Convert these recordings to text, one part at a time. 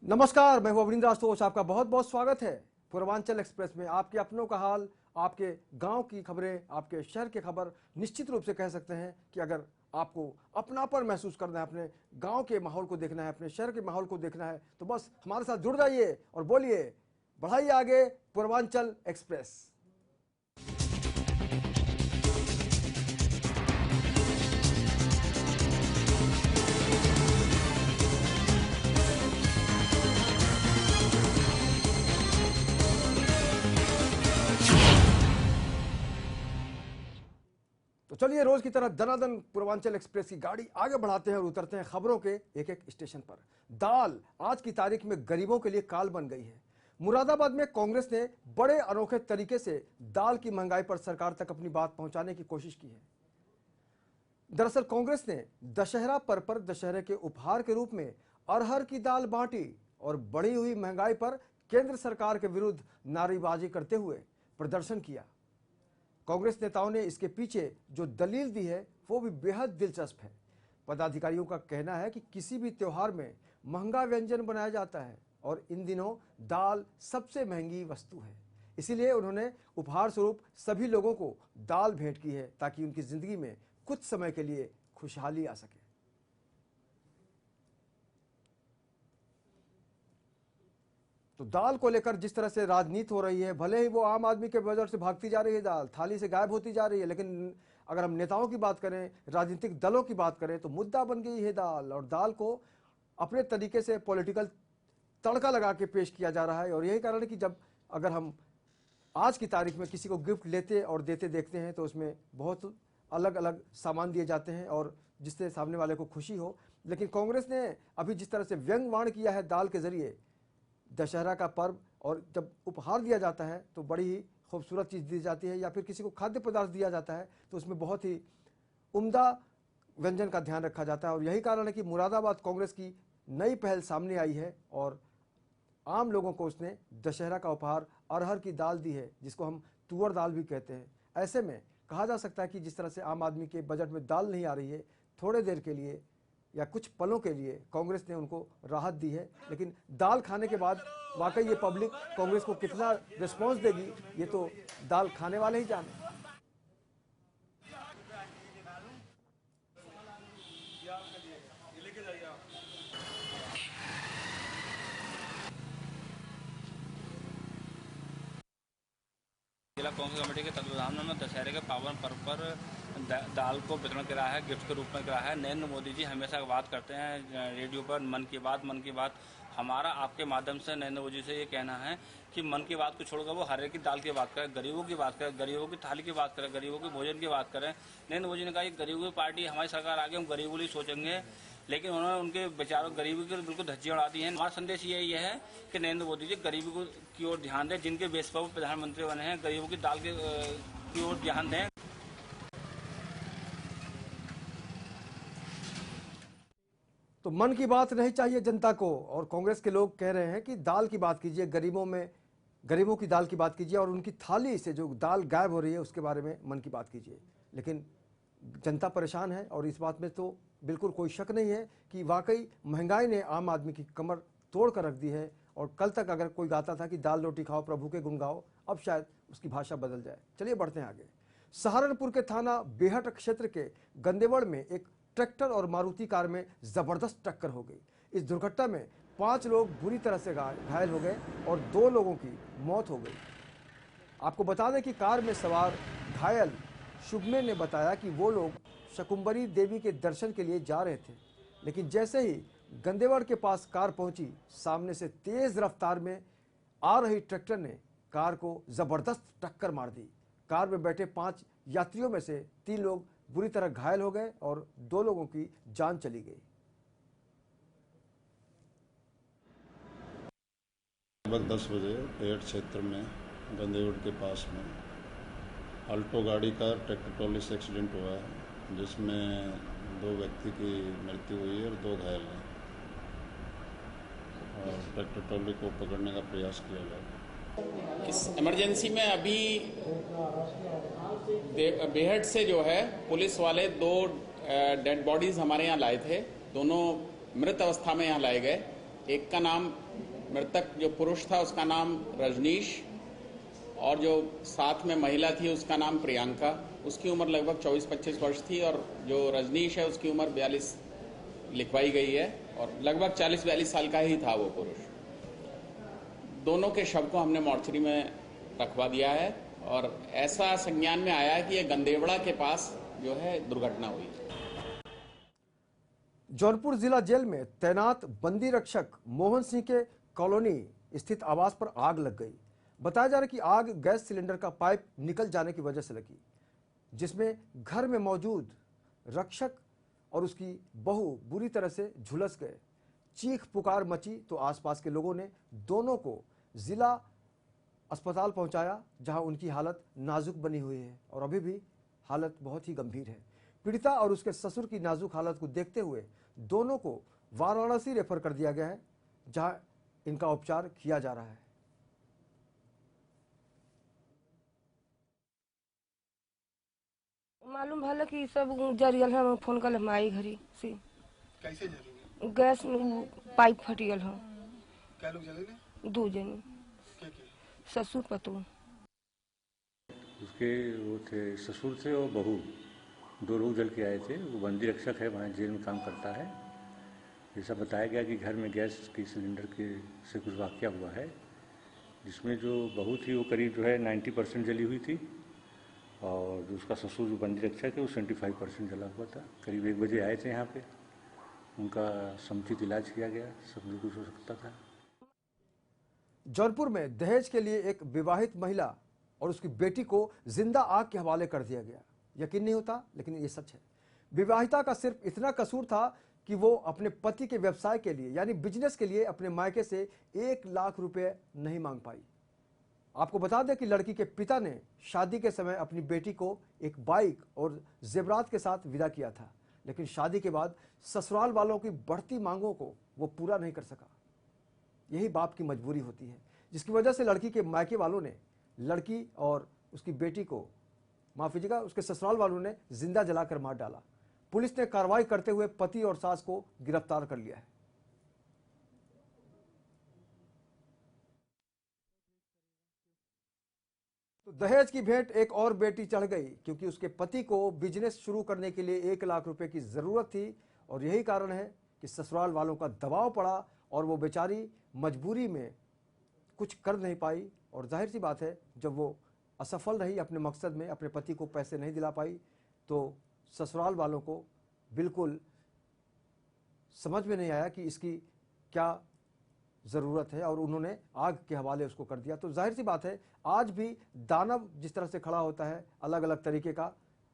नमस्कार, मैं हूं अवनींद्र आशुतोष। आपका बहुत बहुत स्वागत है पूर्वांचल एक्सप्रेस में। आपके अपनों का हाल, आपके गांव की खबरें, आपके शहर की खबर। निश्चित रूप से कह सकते हैं कि अगर आपको अपनापन महसूस करना है, अपने गांव के माहौल को देखना है, अपने शहर के माहौल को देखना है, तो बस हमारे साथ जुड़ जाइए और बोलिए, बढ़ाइए आगे पूर्वांचल एक्सप्रेस। तो चलिए रोज की तरह दनादन पूर्वांचल एक्सप्रेस की गाड़ी आगे बढ़ाते हैं और उतरते हैं खबरों के एक एक स्टेशन पर। दाल आज की तारीख में गरीबों के लिए काल बन गई है। मुरादाबाद में कांग्रेस ने बड़े अनोखे तरीके से दाल की महंगाई पर सरकार तक अपनी बात पहुंचाने की कोशिश की है। दरअसल कांग्रेस ने दशहरा पर्व पर दशहरे के उपहार के रूप में अरहर की दाल बांटी और बढ़ी हुई महंगाई पर केंद्र सरकार के विरुद्ध नारेबाजी करते हुए प्रदर्शन किया। कांग्रेस नेताओं ने इसके पीछे जो दलील दी है वो भी बेहद दिलचस्प है। पदाधिकारियों का कहना है कि किसी भी त्योहार में महंगा व्यंजन बनाया जाता है और इन दिनों दाल सबसे महंगी वस्तु है। इसीलिए उन्होंने उपहार स्वरूप सभी लोगों को दाल भेंट की है ताकि उनकी जिंदगी में कुछ समय के लिए खुशहाली आ सके। तो दाल को लेकर जिस तरह से राजनीति हो रही है, भले ही वो आम आदमी के बजट से भागती जा रही है, दाल थाली से गायब होती जा रही है, लेकिन अगर हम नेताओं की बात करें, राजनीतिक दलों की बात करें, तो मुद्दा बन गई है दाल। और दाल को अपने तरीके से पॉलिटिकल तड़का लगा के पेश किया जा रहा है। और यही कारण है कि जब अगर हम आज की तारीख में किसी को गिफ्ट लेते और देते देखते हैं तो उसमें बहुत अलग अलग सामान दिए जाते हैं और जिससे सामने वाले को खुशी हो। लेकिन कांग्रेस ने अभी जिस तरह से व्यंग्यवाण किया है दाल के जरिए दशहरा का पर्व, और जब उपहार दिया जाता है तो बड़ी ही खूबसूरत चीज़ दी जाती है, या फिर किसी को खाद्य पदार्थ दिया जाता है तो उसमें बहुत ही उम्दा व्यंजन का ध्यान रखा जाता है। और यही कारण है कि मुरादाबाद कांग्रेस की नई पहल सामने आई है और आम लोगों को उसने दशहरा का उपहार अरहर की दाल दी है, जिसको हम तुअर दाल भी कहते हैं। ऐसे में कहा जा सकता है कि जिस तरह से आम आदमी के बजट में दाल नहीं आ रही है, थोड़े देर के लिए या कुछ पलों के लिए कांग्रेस ने उनको राहत दी है। लेकिन दाल खाने के बाद वाकई ये पब्लिक कांग्रेस को कितना रिस्पॉन्स देगी, ये तो दाल खाने वाले ही जाने। जिला कांग्रेस कमेटी के तत्वावधान में दशहरे के पावन पर्व पर दाल को वितरण करा है, गिफ्ट के रूप में करा है। नरेंद्र मोदी जी हमेशा बात करते हैं रेडियो पर, मन की बात। हमारा आपके माध्यम से नरेंद्र मोदी से ये कहना है कि मन की बात को छोड़कर वो हरे की दाल की बात करें, गरीबों की बात करें, गरीबों की थाली की बात करें, गरीबों के भोजन की बात करें। नरेंद्र मोदी ने कहा कि गरीबों की पार्टी हमारी सरकार आगे, हम गरीबों के लिए सोचेंगे, लेकिन उन्होंने उनके विचारों गरीबी की बिल्कुल धज्जियां उड़ा दी हैं। हमारा संदेश यही है कि नरेंद्र मोदी जी गरीबी की ओर ध्यान दें, जिनके बेस पर वो प्रधानमंत्री बने हैं, गरीबों की दाल की ओर ध्यान दें। तो मन की बात नहीं चाहिए जनता को, और कांग्रेस के लोग कह रहे हैं कि दाल की बात कीजिए, गरीबों की दाल की बात कीजिए, और उनकी थाली से जो दाल गायब हो रही है उसके बारे में मन की बात कीजिए। लेकिन जनता परेशान है और इस बात में तो बिल्कुल कोई शक नहीं है कि वाकई महंगाई ने आम आदमी की कमर तोड़ कर रख दी है। और कल तक अगर कोई गाता था कि दाल रोटी खाओ प्रभु के गुण गाओ, अब शायद उसकी भाषा बदल जाए। चलिए बढ़ते हैं आगे। सहारनपुर के थाना बेहट क्षेत्र के गंदेवड़ में एक ट्रैक्टर और मारुति कार में जबरदस्त टक्कर हो गई। इस दुर्घटना में 5 लोग बुरी तरह से घायल हो गए और 2 लोगों की मौत हो गई। आपको बता दें कि कार में सवार घायल शुभमे ने बताया कि वो लोग शकुंबरी देवी के दर्शन के लिए जा रहे थे, लेकिन जैसे ही गंदेवड़ के पास कार पहुंची, सामने से तेज रफ्तार में आ रही ट्रैक्टर ने कार को जबरदस्त टक्कर मार दी। कार में बैठे 5 यात्रियों में से 3 लोग बुरी तरह घायल हो गए और 2 लोगों की जान चली गई। लगभग 10 बजे पेड़ क्षेत्र में गंदेवड़ के पास में अल्टो गाड़ी का ट्रैक्टर ट्रॉली से एक्सीडेंट हुआ है, जिसमें 2 व्यक्ति की मृत्यु हुई है और 2 घायल हैं, और ट्रैक्टर ट्रॉली को पकड़ने का प्रयास किया जा रहा है। इस इमरजेंसी में अभी बेहट से जो है पुलिस वाले 2 डेड बॉडीज हमारे यहाँ लाए थे। दोनों मृत अवस्था में यहाँ लाए गए। एक का नाम मृतक जो पुरुष था उसका नाम रजनीश और जो साथ में महिला थी उसका नाम प्रियंका। उसकी उम्र लगभग 24-25 वर्ष थी और जो रजनीश है उसकी उम्र 42 लिखवाई गई है और लगभग 40-42 साल का ही था वो पुरुष। दोनों के शव को हमने मॉर्चरी में रखवा दिया है और ऐसा संज्ञान में आया है कि ये गंदेवड़ा के पास जो है दुर्घटना हुई। जौनपुर जिला जेल में तैनात बंदी रक्षक मोहन सिंह के कॉलोनी स्थित आवास पर आग लग गई। बताया जा रहा है कि आग गैस सिलेंडर का पाइप निकल जाने की वजह से लगी, जिसमें घर में मौजूद रक्षक और उसकी बहू बुरी तरह से झुलस गए। चीख पुकार मची तो आसपास के लोगों ने दोनों को जिला अस्पताल पहुंचाया, जहां उनकी हालत नाजुक बनी हुई है और अभी भी हालत बहुत ही गंभीर है। पीड़िता और उसके ससुर की नाजुक हालत को देखते हुए दोनों को वाराणसी रेफर कर दिया गया है, जहां इनका उपचार किया जा रहा है। मालूम भला कि सब जरियल है। फोन कर हमारी घरी से कैसे जलेंगे? गैस में पाइप फट गल है। क्या लोग जलेंगे? 2 जने, क्या ससुर पतो। उसके वो थे, ससुर थे और बहू, 2 लोग जल के आए थे। वो बंदी रक्षक है, वहाँ जेल में काम करता है। ऐसा बताया गया कि घर में गैस की सिलेंडर के से कुछ वाक़या हुआ है, जिसमें जो बहू थी वो करीब जो है 90% जली हुई थी और जो उसका ससुर जो बंदी रक्षक है वो 75% जला हुआ था। करीब 1 बजे आए थे यहाँ पे, उनका समुचित इलाज किया गया, सब कुछ हो सकता था। जौनपुर में दहेज के लिए एक विवाहित महिला और उसकी बेटी को जिंदा आग के हवाले कर दिया गया। यकीन नहीं होता, लेकिन ये सच है। विवाहिता का सिर्फ इतना कसूर था कि वो अपने पति के व्यवसाय के लिए यानी बिजनेस के लिए अपने मायके से 1 लाख रुपए नहीं मांग पाई। आपको बता दें कि लड़की के पिता ने शादी के समय अपनी बेटी को एक बाइक और जेवरात के साथ विदा किया था, लेकिन शादी के बाद ससुराल वालों की बढ़ती मांगों को वो पूरा नहीं कर सका। यही बाप की मजबूरी होती है, जिसकी वजह से लड़की के मायके वालों ने लड़की और उसकी बेटी को, माफ कीजिएगा, उसके ससुराल वालों ने जिंदा जलाकर मार डाला। पुलिस ने कार्रवाई करते हुए पति और सास को गिरफ्तार कर लिया है। तो दहेज की भेंट एक और बेटी चढ़ गई, क्योंकि उसके पति को बिजनेस शुरू करने के लिए 1 लाख रुपए की जरूरत थी और यही कारण है कि ससुराल वालों का दबाव पड़ा और वो बेचारी मजबूरी में कुछ कर नहीं पाई। और जाहिर सी बात है, जब वो असफल रही अपने मकसद में, अपने पति को पैसे नहीं दिला पाई, तो ससुराल वालों को बिल्कुल समझ में नहीं आया कि इसकी क्या ज़रूरत है और उन्होंने आग के हवाले उसको कर दिया। तो जाहिर सी बात है, आज भी दानव जिस तरह से खड़ा होता है अलग अलग तरीके का,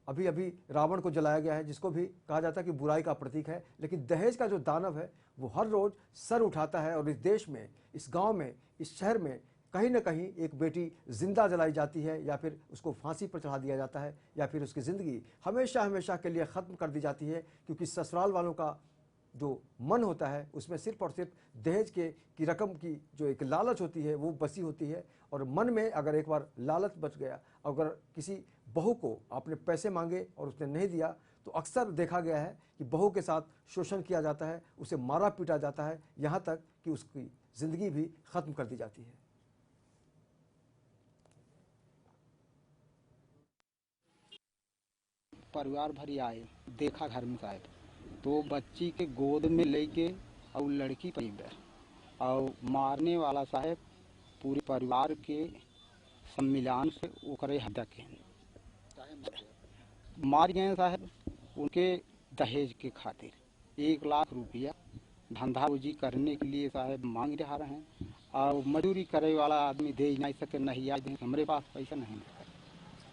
अभी अभी रावण को जलाया गया है, जिसको भी कहा जाता है कि बुराई का प्रतीक है, लेकिन दहेज का जो दानव है वो हर रोज़ सर उठाता है और इस देश में, इस गांव में, इस शहर में कहीं ना कहीं एक बेटी जिंदा जलाई जाती है या फिर उसको फांसी पर चढ़ा दिया जाता है या फिर उसकी ज़िंदगी हमेशा हमेशा के लिए ख़त्म कर दी जाती है, क्योंकि ससुराल वालों का जो मन होता है उसमें सिर्फ और सिर्फ दहेज की रकम की जो एक लालच होती है वो बसी होती है। और मन में अगर एक बार लालच बच गया, अगर किसी बहू को आपने पैसे मांगे और उसने नहीं दिया, तो अक्सर देखा गया है कि बहू के साथ शोषण किया जाता है, उसे मारा पीटा जाता है, यहाँ तक कि उसकी ज़िंदगी भी ख़त्म कर दी जाती है। परिवार भरी आए, देखा घर में साहब तो बच्ची के गोद में लेके और लड़की पर और मारने वाला साहब पूरे परिवार के सम्मिलन से ओकरे हत्या के मार गए साहब। उनके दहेज के खातिर 1 लाख रुपया धंधाबूजी करने के लिए साहब मांग रहे हैं और मजदूरी करे वाला आदमी दे नहीं सके, नहीं आ दे, हमारे पास पैसा नहीं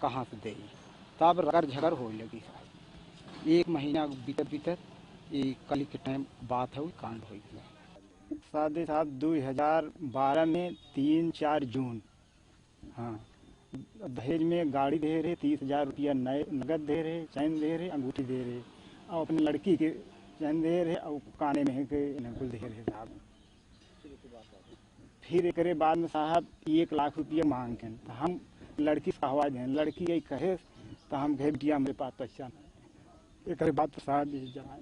कहाँ से दे। तब रगड़ झगड़ हो लगी साहब। 1 महीना बीतर ये कल के टाइम बात है, कांड हो गया। शादी साहब 2012 में 3-4 जून। हाँ, दहेज में गाड़ी दे रहे, 30,000 रुपया नए नगद दे रहे, चैन दे रहे, अंगूठी दे रहे और अपनी लड़की के चैन दे रहे और काने में के नकुल दे रहे साहब। फिर एक बाद में साहब 1 लाख रुपया मांग के तो हम लड़की से हवा दें, लड़की यही कहे तो हम कहे बिटिया मेरे पास पैसा नहीं। एक बात तो साहब जमाए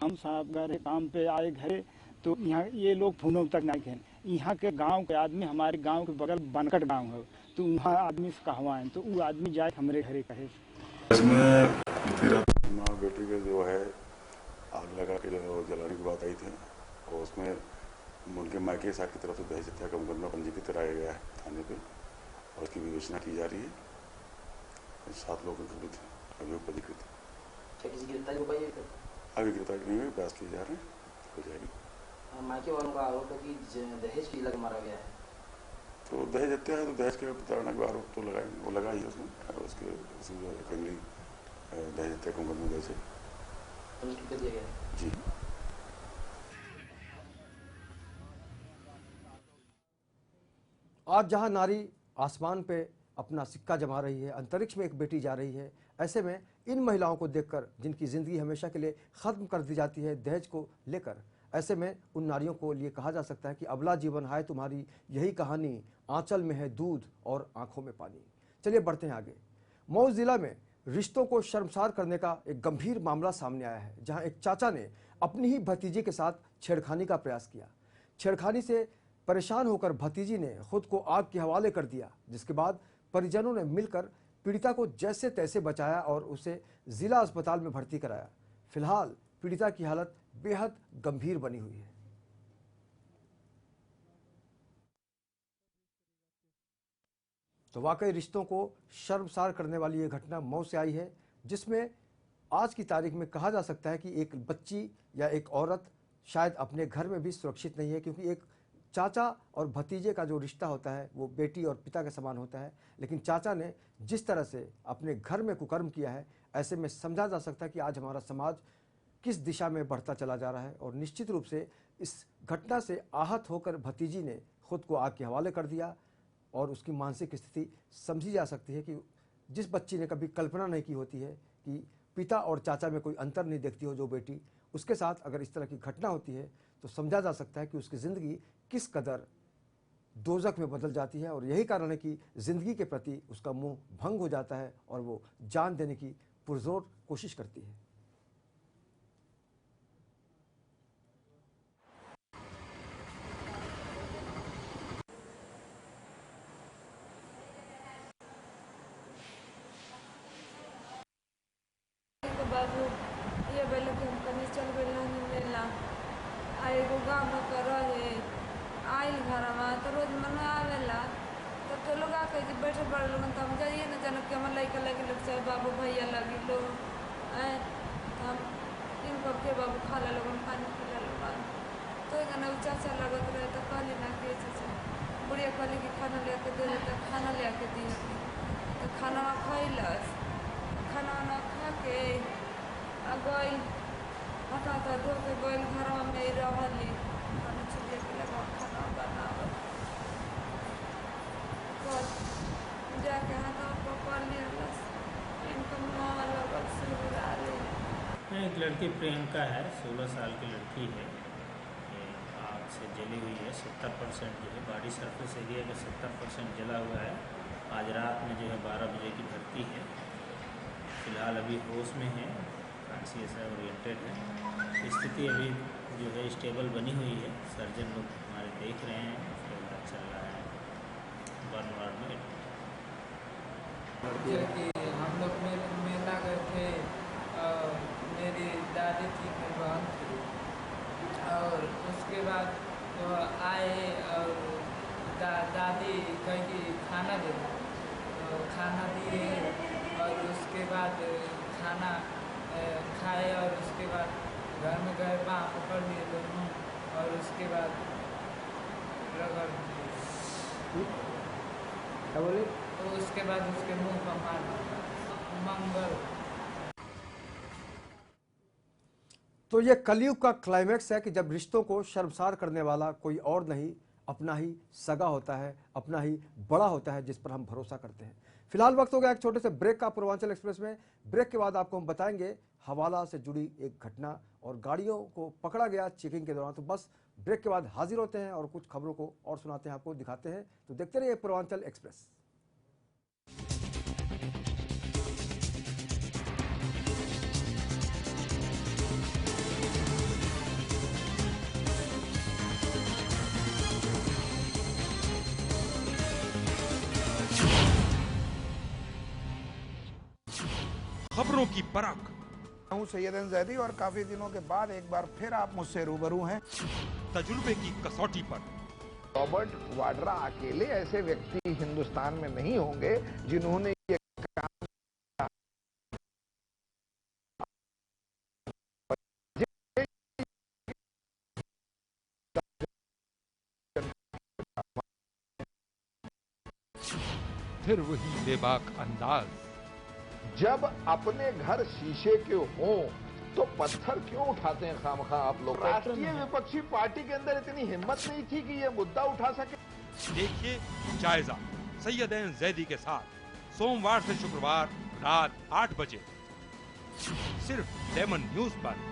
हम साहब गए काम पे आए घरे तो यहाँ ये लोग फोनों तक नहीं थे। यहाँ के गांव के आदमी, हमारे गांव के बगल बनकट गांव है, तो वहाँ आदमी से कहवाएं तो वो आदमी जाए हमारे घरे कहे। इसमें मेरा माँ बेटी के जो है आग लगा के जो जलाने की बात आई थी और उसमें उनके मायके साहब की तरफ से दहेज हत्या का मुकदमा पंजीकृत कराया गया है थाने पे और उसकी विवेचना की जा रही है। 7 लोगों के विरुद्ध अभियोग पंजीकृत है। आगे गिरफ्तारी नहीं हुई, प्रयास किए जा रहे हैं, हो जाएगी। मायके वालों का आरोप है कि दहेज की लग मारा गया है। तो दहेज हत्या है तो दहेज के प्रताड़ना का आरोप तो लगाएंगे, वो लगा ही उसमें उसके जो है फैमिली दहेज हत्या का मुकदमा दर्ज है जी। आज जहां नारी आसमान पे अपना सिक्का जमा रही है, अंतरिक्ष में एक बेटी जा रही है, ऐसे में इन महिलाओं को देखकर जिनकी ज़िंदगी हमेशा के लिए ख़त्म कर दी जाती है दहेज को लेकर, ऐसे में उन नारियों को लिए कहा जा सकता है कि अबला जीवन है तुम्हारी, यही कहानी, आंचल में है दूध और आंखों में पानी। चलिए बढ़ते हैं आगे। मऊ जिला में रिश्तों को शर्मसार करने का एक गंभीर मामला सामने आया है, जहां एक चाचा ने अपनी ही भतीजी के साथ छेड़खानी का प्रयास किया। छेड़खानी से परेशान होकर भतीजी ने खुद को आग के हवाले कर दिया, जिसके बाद परिजनों ने मिलकर पीड़िता को जैसे तैसे बचाया और उसे जिला अस्पताल में भर्ती कराया। फिलहाल पीड़िता की हालत बेहद गंभीर बनी हुई है। तो वाकई रिश्तों को शर्मसार करने वाली ये घटना मऊ से आई है, जिसमें आज की तारीख में कहा जा सकता है कि एक बच्ची या एक औरत शायद अपने घर में भी सुरक्षित नहीं है, क्योंकि एक चाचा और भतीजे का जो रिश्ता होता है वो बेटी और पिता के समान होता है। लेकिन चाचा ने जिस तरह से अपने घर में कुकर्म किया है, ऐसे में समझा जा सकता है कि आज हमारा समाज किस दिशा में बढ़ता चला जा रहा है। और निश्चित रूप से इस घटना से आहत होकर भतीजी ने खुद को आग के हवाले कर दिया और उसकी मानसिक स्थिति समझी जा सकती है कि जिस बच्ची ने कभी कल्पना नहीं की होती है कि पिता और चाचा में कोई अंतर नहीं देखती हो जो बेटी, उसके साथ अगर इस तरह की घटना होती है तो समझा जा सकता है कि उसकी ज़िंदगी किस कदर दोज़ख में बदल जाती है। और यही कारण है कि ज़िंदगी के प्रति उसका मुंह भंग हो जाता है और वो जान देने की पुरजोर कोशिश करती है। बाबू ये बोले कि हम कहीं चल गए नहीं मिलना आई को गाँव में कर रहे आई घर में तो रोज मन आवेला तो लोग आके कि बैठे बड़े लोग तो हम जाइए ना जनक के हमारे लड़का लगे लोग चाहे बाबू भैया लगे लोग आए हम इनको के बाबू खा ले लोग पानी पिला लोग तो एक चाचा लगत रहे तो कहली ना कि चाचा बुढ़िया कहली कि खाना ले के दे तो खाना ले के दी तो खाना खैलस, खाना वाना खा के गई हटा तो धो के गई घर में रहली चूल्हे के लगा खाना बनावल जाके हाथ पकड़ लिया इनको मुँह लगल सुराले। एक लड़की प्रियंका है, 16 साल की लड़की है, आग से जली हुई है। 70% जो है बॉडी सरफेस एरिया का 70% जला हुआ है। आज रात में जो है 12 बजे की भर्ती है। फिलहाल अभी होश में है, कॉन्शियस है, ओरिएंटेड है। स्थिति अभी जो है स्टेबल बनी हुई है। सर्जन लोग हमारे देख रहे हैं, उसका इलाज चल रहा है बर्न वार्ड में। हम लोग मेला गए थे और मेरी दादी थी, मेरी बहन थी, और उसके बाद तो आए और दादी कही कि खाना दे, तो खाना दिए और उसके बाद खाना खाए और उसके बाद घर में गए, बाँह पकड़ लिए दोनों और उसके बाद रगड़ दिए। क्या बोले? तो उसके बाद उसके मुंह पर मार मंगल। तो ये कलयुग का क्लाइमैक्स है कि जब रिश्तों को शर्मसार करने वाला कोई और नहीं, अपना ही सगा होता है, अपना ही बड़ा होता है जिस पर हम भरोसा करते हैं। फिलहाल वक्त हो गया एक छोटे से ब्रेक का पूर्वांचल एक्सप्रेस में। ब्रेक के बाद आपको हम बताएंगे हवाला से जुड़ी एक घटना और गाड़ियों को पकड़ा गया चेकिंग के दौरान। तो बस ब्रेक के बाद हाजिर होते हैं और कुछ खबरों को और सुनाते हैं, आपको दिखाते हैं। तो देखते रहिए पूर्वांचल एक्सप्रेस। खबरों की परख। हूं सैयद जैदी और काफी दिनों के बाद एक बार फिर आप मुझसे रूबरू हैं तजुर्बे की कसौटी पर। रॉबर्ट वाड्रा अकेले ऐसे व्यक्ति हिंदुस्तान में नहीं होंगे जिन्होंने ये काम फिर वही बेबाक अंदाज। जब अपने घर शीशे के हों तो पत्थर क्यों उठाते हैं खामखा आप लोग? राष्ट्रीय विपक्षी पार्टी के अंदर इतनी हिम्मत नहीं थी कि ये मुद्दा उठा सके। देखिए जायजा सैयद जैदी के साथ सोमवार से शुक्रवार रात 8 बजे सिर्फ लेमन न्यूज पर।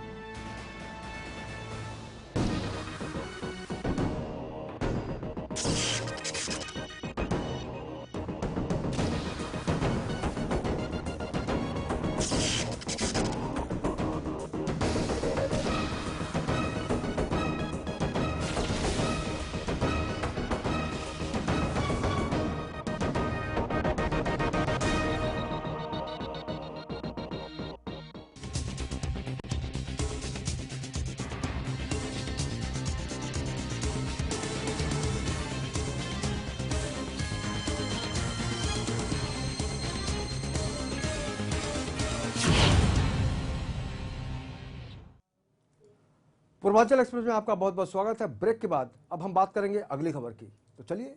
पूर्वांचल एक्सप्रेस में आपका बहुत बहुत स्वागत है। ब्रेक के बाद अब हम बात करेंगे अगली खबर की। तो चलिए,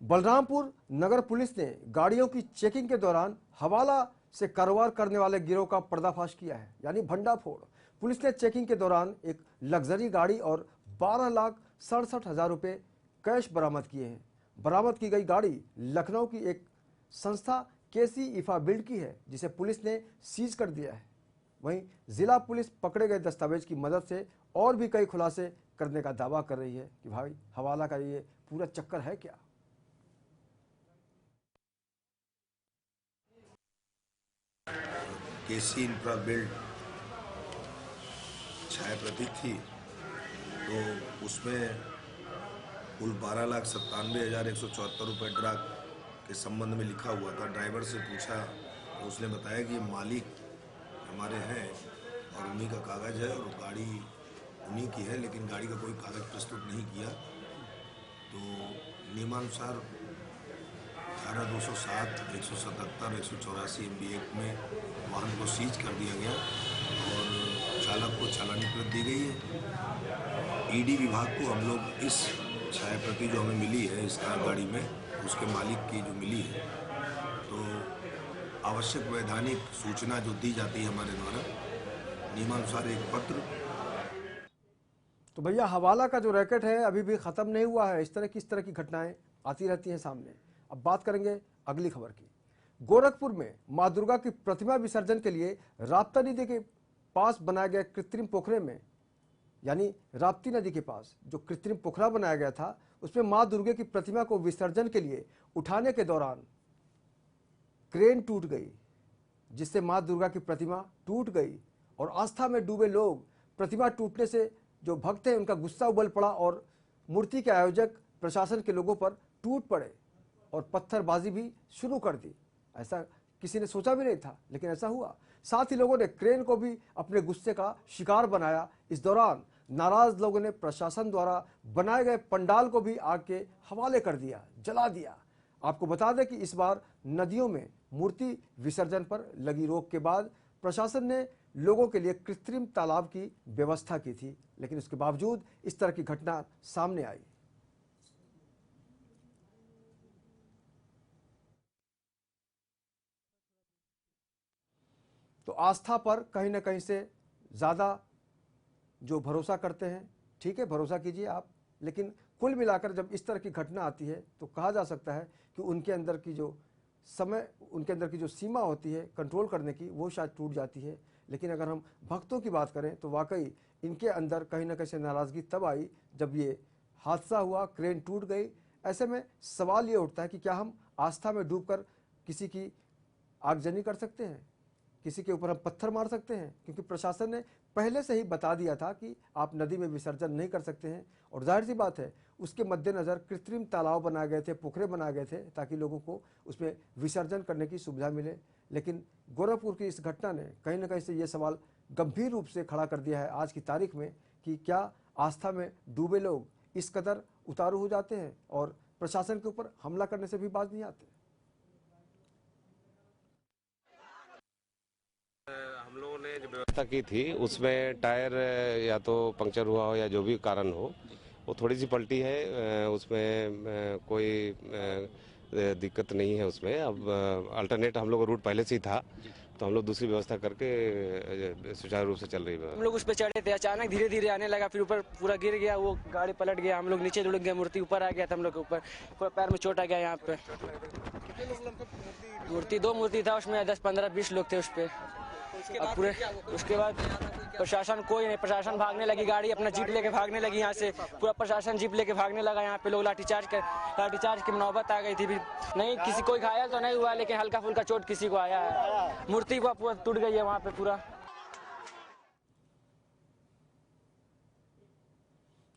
बलरामपुर नगर पुलिस ने गाड़ियों की चेकिंग के दौरान हवाला से कारोबार करने वाले गिरोह का पर्दाफाश किया है, यानी भंडाफोड़। पुलिस ने चेकिंग के दौरान एक लग्जरी गाड़ी और 12,67,000 रुपये कैश बरामद किए हैं। बरामद की गई गाड़ी लखनऊ की एक संस्था केसी इफा बिल्ड की है, जिसे पुलिस ने सीज कर दिया है। वहीं जिला पुलिस पकड़े गए दस्तावेज की मदद से और भी कई खुलासे करने का दावा कर रही है कि भाई हवाला का ये पूरा चक्कर है क्या। केसी इंफ्रा बिल्ड छाया प्रतीक थी, तो उसमें कुल 12,97,174 रुपये ड्रग के संबंध में लिखा हुआ था। ड्राइवर से पूछा तो उसने बताया कि मालिक हमारे हैं और उन्हीं का कागज़ है और गाड़ी उन्हीं की है, लेकिन गाड़ी का कोई कागज़ प्रस्तुत नहीं किया। तो नियमानुसार धारा 207, 177, 184 MB एक्ट में वाहन को सीज कर दिया गया और चालक को चालानी प्रत दी गई है। ईडी विभाग को हम लोग इस छाया प्रति जो हमें मिली है इस कार गाड़ी में, उसके मालिक की जो मिली है, तो आवश्यक वैधानिक सूचना जो दी जाती है हमारे द्वारा, नियमानुसार एक पत्र। तो भैया हवाला का जो रैकेट है अभी भी खत्म नहीं हुआ है। इस तरह की घटनाएं आती रहती हैं सामने। अब बात करेंगे अगली खबर की। गोरखपुर में मां दुर्गा की प्रतिमा विसर्जन के लिए राप्ती नदी के पास बनाए गए कृत्रिम पोखरे में, यानी राप्ती नदी के पास जो कृत्रिम पोखरा बनाया गया था, उसमें मां दुर्गा की प्रतिमा को विसर्जन के लिए उठाने के दौरान क्रेन टूट गई, जिससे मां दुर्गा की प्रतिमा टूट गई और आस्था में डूबे लोग, प्रतिमा टूटने से जो भक्त हैं उनका गुस्सा उबल पड़ा और मूर्ति के आयोजक प्रशासन के लोगों पर टूट पड़े और पत्थरबाजी भी शुरू कर दी। ऐसा किसी ने सोचा भी नहीं था, लेकिन ऐसा हुआ। साथ ही लोगों ने क्रेन को भी अपने गुस्से का शिकार बनाया। इस दौरान नाराज लोगों ने प्रशासन द्वारा बनाए गए पंडाल को भी आग के हवाले कर दिया, जला दिया। आपको बता दें कि इस बार नदियों में मूर्ति विसर्जन पर लगी रोक के बाद प्रशासन ने लोगों के लिए कृत्रिम तालाब की व्यवस्था की थी, लेकिन उसके बावजूद इस तरह की घटना सामने आई। तो आस्था पर कहीं ना कहीं से ज़्यादा जो भरोसा करते हैं, ठीक है, भरोसा कीजिए आप, लेकिन कुल मिलाकर जब इस तरह की घटना आती है तो कहा जा सकता है कि उनके अंदर की जो समय, उनके अंदर की जो सीमा होती है कंट्रोल करने की, वो शायद टूट जाती है। लेकिन अगर हम भक्तों की बात करें तो वाकई इनके अंदर कहीं ना कहीं से नाराज़गी तब आई जब ये हादसा हुआ, क्रेन टूट गई। ऐसे में सवाल ये उठता है कि क्या हम आस्था में डूबकर किसी की आगजनी कर सकते हैं, किसी के ऊपर हम पत्थर मार सकते हैं? क्योंकि प्रशासन ने पहले से ही बता दिया था कि आप नदी में विसर्जन नहीं कर सकते हैं और जाहिर सी बात है उसके मद्देनज़र कृत्रिम तालाब बनाए गए थे, पोखरे बनाए गए थे ताकि लोगों को उसमें विसर्जन करने की सुविधा मिले। लेकिन गोरखपुर की इस घटना ने कहीं ना कहीं से ये सवाल गंभीर रूप से खड़ा कर दिया है आज की तारीख में कि क्या आस्था में डूबे लोग इस कदर उतारू हो जाते हैं और प्रशासन के ऊपर हमला करने से भी बाज नहीं आते। हम लोगों ने जो व्यवस्था की थी उसमें टायर या तो पंक्चर हुआ हो या जो भी कारण हो वो थोड़ी सी पलटी है, उसमें कोई दिक्कत नहीं है उसमें। अब अल्टरनेट हम लोग का रूट पहले से ही था तो हम लोग दूसरी व्यवस्था करके सुचारू रूप से चल रही है। हम लोग उस पर चढ़े थे, अचानक धीरे धीरे आने लगा, फिर ऊपर पूरा गिर गया, वो गाड़ी पलट गया, हम लोग नीचे लुढ़क गए, मूर्ति ऊपर आ गया था हम लोग के ऊपर, पूरा पैर में चोट आ गया। यहाँ पे मूर्ति 2 मूर्ति था, उसमें 10, 15, 20 लोग थे उस पर। पूरे उसके बाद प्रशासन कोई नहीं, प्रशासन भागने लगी, गाड़ी अपना जीप लेके भागने लगी यहाँ से, पूरा प्रशासन जीप लेके भागने लगा। यहाँ पे लोग लाठीचार्ज की नौबत आ गई थी। भी नहीं किसी कोई घायल तो नहीं हुआ, लेकिन हल्का फुल्का चोट किसी को आया है। मूर्ति पूरा टूट गई है वहाँ पे पूरा।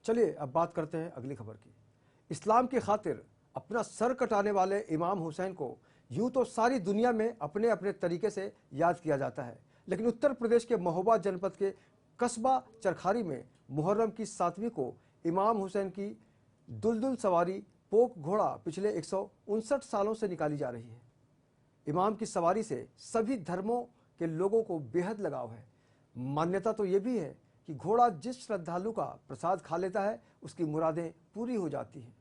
चलिए अब बात करते हैं अगली खबर की। इस्लाम की खातिर अपना सर कटाने वाले इमाम हुसैन को यूं तो सारी दुनिया में अपने अपने तरीके से याद किया जाता है, लेकिन उत्तर प्रदेश के महोबा जनपद के कस्बा चरखारी में मुहर्रम की 7वीं को इमाम हुसैन की दुलदुल सवारी पोक घोड़ा पिछले 159 सालों से निकाली जा रही है। इमाम की सवारी से सभी धर्मों के लोगों को बेहद लगाव है। मान्यता तो ये भी है कि घोड़ा जिस श्रद्धालु का प्रसाद खा लेता है उसकी मुरादें पूरी हो जाती हैं।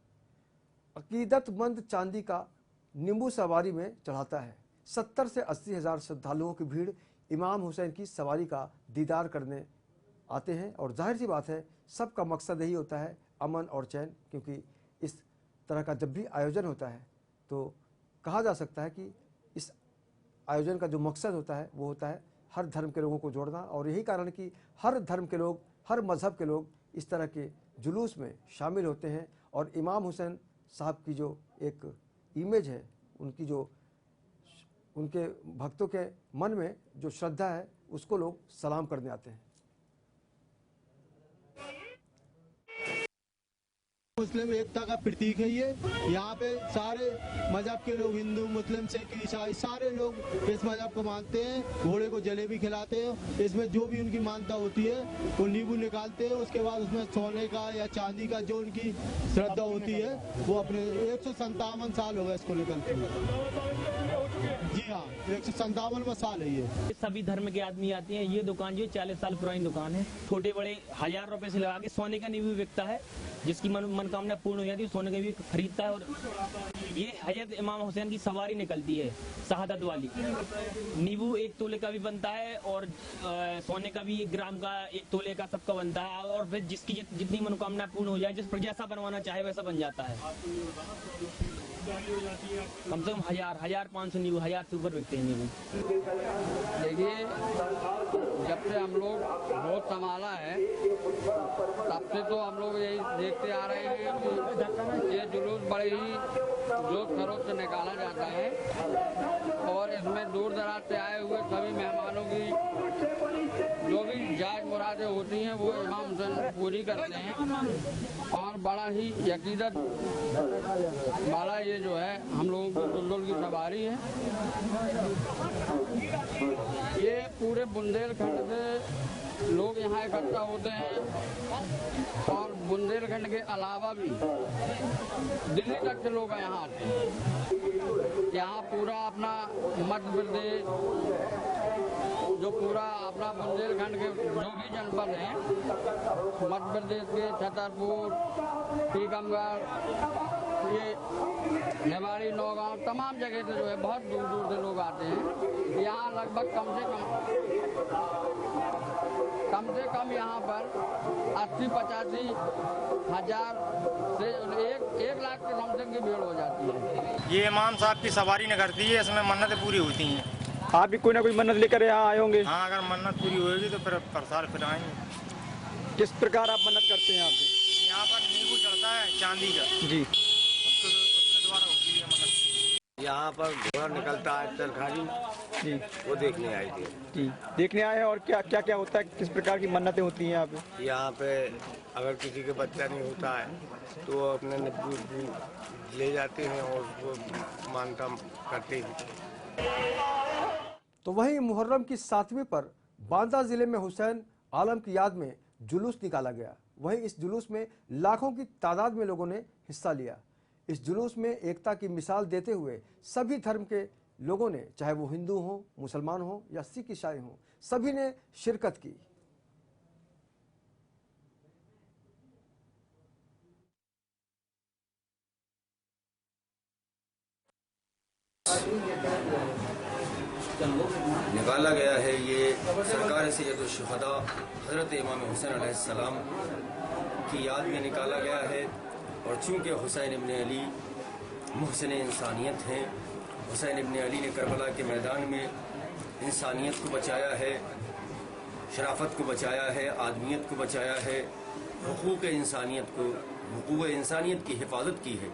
अकीदतमंद चांदी का नींबू सवारी में चढ़ाता है। 70 से 80 हज़ार श्रद्धालुओं की भीड़ इमाम हुसैन की सवारी का दीदार करने आते हैं और जाहिर सी बात है सबका मकसद यही होता है अमन और चैन, क्योंकि इस तरह का जब भी आयोजन होता है तो कहा जा सकता है कि इस आयोजन का जो मकसद होता है वो होता है हर धर्म के लोगों को जोड़ना। और यही कारण कि हर धर्म के लोग, हर मज़हब के लोग इस तरह के जुलूस में शामिल होते हैं और इमाम हुसैन साहब की जो एक इमेज है, उनकी जो उनके भक्तों के मन में जो श्रद्धा है उसको लोग सलाम करने आते हैं। मुस्लिम एकता का प्रतीक है ये। यहाँ पे सारे मजहब के लोग, हिंदू, मुस्लिम, सिख, ईसाई, सारे लोग इस मजहब को मानते हैं। घोड़े को जलेबी खिलाते हैं, इसमें जो भी उनकी मानता होती है वो नींबू निकालते हैं, उसके बाद उसमें सोने का या चांदी का जो उनकी श्रद्धा होती है वो अपने 157 साल हो गए इसको निकलते हैं। जी हाँ, 157वां साल है ये। सभी धर्म के आदमी आते हैं। ये दुकान जो 40 साल पुरानी दुकान है, छोटे बड़े 1000 रुपए से लगा के सोने का नींबू बिकता है, जिसकी मनोकामना पूर्ण हो जाती है सोने का भी खरीदता है। और ये हजरत इमाम हुसैन की सवारी निकलती है शहादत वाली। नींबू 1 तोले का भी बनता है और सोने का भी 1 ग्राम का 1 तोले का सबका बनता है। और फिर जिसकी जितनी मनोकामना पूर्ण हो जाए, जिस पर जैसा बनवाना चाहे वैसा बन जाता है। कम से कम 1500 नींबू, 1000 से ऊपर बिकते हैं नींबू। देखिए, जब से हम लोग बहुत संभाला है तब से तो हम लोग यही देखते आ रहे हैं कि ये जुलूस बड़े ही जोश खरोश से निकाला जाता है और इसमें दूर दराज से आए हुए सभी मेहमानों की जो भी जायज़ मुरादें होती हैं वो इमाम हुसैन पूरी करते हैं। और बड़ा ही अकीदत वाला ये जो है हम लोगों की दुलदुल की सवारी है। ये पूरे बुंदेलखंड से लोग यहाँ इकट्ठा होते हैं और बुंदेलखंड के अलावा भी दिल्ली तक से लोग यहाँ आते हैं। यहाँ पूरा अपना मध्य प्रदेश, जो पूरा अपना बुंदेलखंड के जो भी जनपद हैं, मध्य प्रदेश के छतरपुर, टीकमगढ़, ये नेवाड़ी, नौगांव, तमाम जगह से जो है बहुत दूर दूर से लोग आते हैं। यहाँ लगभग कम से कम यहाँ पर 80-85 हज़ार से 1 लाख के समथिंग की भीड़ हो जाती है। ये इमाम साहब की सवारी निकलती है, इसमें मन्नतें पूरी होती हैं। आप भी कोई ना कोई मन्नत लेकर यहाँ आए होंगे? हाँ, अगर मन्नत पूरी होगी तो फिर साल फिर आएंगे। किस प्रकार आप मन्नत करते हैं? यहाँ पर नींबू चढ़ता है चांदी का जी, उसके द्वारा होती है मन्नत। यहाँ पर घोड़ा निकलता है चरखारी जी, वो देखने आए थे। जी, देखने आए हैं। और क्या क्या क्या होता है, किस प्रकार की मन्नतें होती हैं यहाँ पे? यहाँ पे अगर किसी के बच्चा नहीं होता है तो वो अपने नब्बू ले जाते हैं और उसको मानता करते हैं। तो वहीं मुहर्रम की 7वीं पर बांदा जिले में हुसैन आलम की याद में जुलूस निकाला गया। वहीं इस जुलूस में लाखों की तादाद में लोगों ने हिस्सा लिया। इस जुलूस में एकता की मिसाल देते हुए सभी धर्म के लोगों ने, चाहे वो हिंदू हो, मुसलमान हो या सिख ईसाई हो, सभी ने शिरकत की। निकाला गया है ये सरकार सैयद-उश-शुहदा हज़रत इमाम हुसैन अलैहिस्सलाम की याद में निकाला गया है। और चूँकि हुसैन इब्न अली मुहसिन इंसानियत हैं, हुसैन इब्न अली ने करबला के मैदान में इंसानियत को बचाया है, शराफत को बचाया है, आदमियत को बचाया है, हुकूक़ इंसानियत को, हुकूक़ इंसानियत की हिफाजत की है।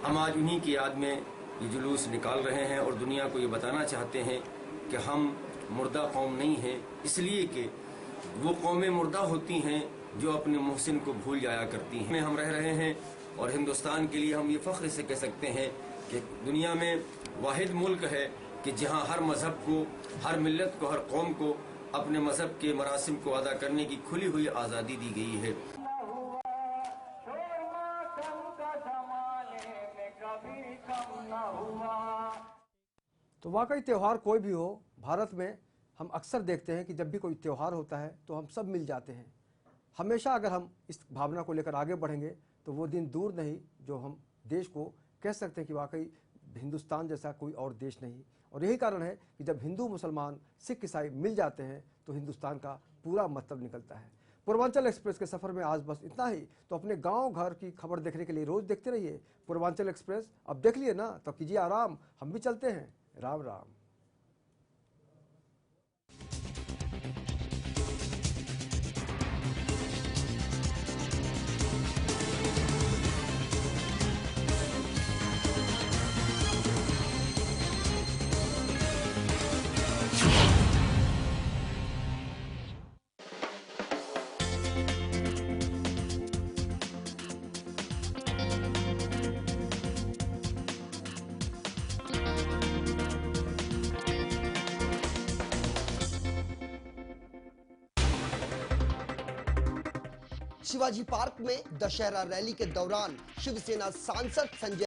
हम आज उन्हीं की याद में ये जुलूस निकाल रहे हैं और दुनिया को ये बताना चाहते हैं कि हम मुर्दा कौम नहीं हैं, इसलिए कि वो कौमें मुर्दा होती हैं जो अपने मुहसिन को भूल जाया करती हैं। हम रह रहे हैं और हिंदुस्तान के लिए हम ये फ़ख्र से कह सकते हैं कि दुनिया में वाहिद मुल्क है कि जहाँ हर मज़हब को, हर मिल्लत को, हर कौम को अपने मज़हब के मरासिम को अदा करने की खुली हुई आज़ादी दी गई है। तो वाकई त्यौहार कोई भी हो, भारत में हम अक्सर देखते हैं कि जब भी कोई त्यौहार होता है तो हम सब मिल जाते हैं। हमेशा अगर हम इस भावना को लेकर आगे बढ़ेंगे तो वो दिन दूर नहीं जो हम देश को कह सकते हैं कि वाकई हिंदुस्तान जैसा कोई और देश नहीं। और यही कारण है कि जब हिंदू, मुसलमान, सिख, ईसाई मिल जाते हैं तो हिंदुस्तान का पूरा मतलब निकलता है। पूर्वांचल एक्सप्रेस के सफ़र में आज बस इतना ही। तो अपने गांव घर की खबर देखने के लिए रोज़ देखते रहिए पूर्वांचल एक्सप्रेस। अब देख लिए ना, तो कीजिए आराम, हम भी चलते हैं। राम राम। शिवाजी पार्क में दशहरा रैली के दौरान शिवसेना सांसद संजय